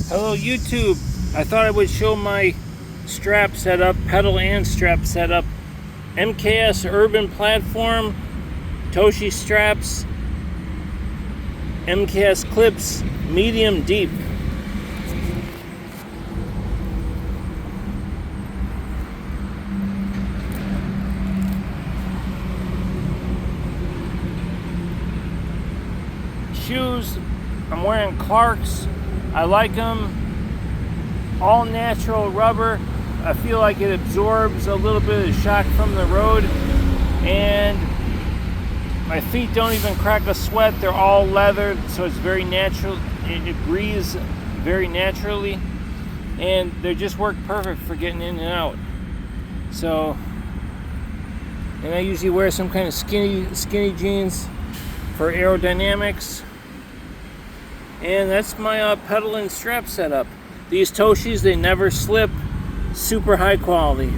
Hello YouTube. I thought I would show my strap setup, pedal and strap setup. MKS Urban Platform, Toshi straps, MKS clips, medium deep. Shoes, I'm wearing Clark's. I like them. All natural rubber. I feel like it absorbs a little bit of shock from the road, and my feet don't even crack a sweat. They're all leather, so it's very natural. It breathes very naturally, and they just work perfect for getting in and out. So, and I usually wear some kind of skinny jeans for aerodynamics. And that's my pedal and strap setup. These Toshis, they never slip. Super high quality.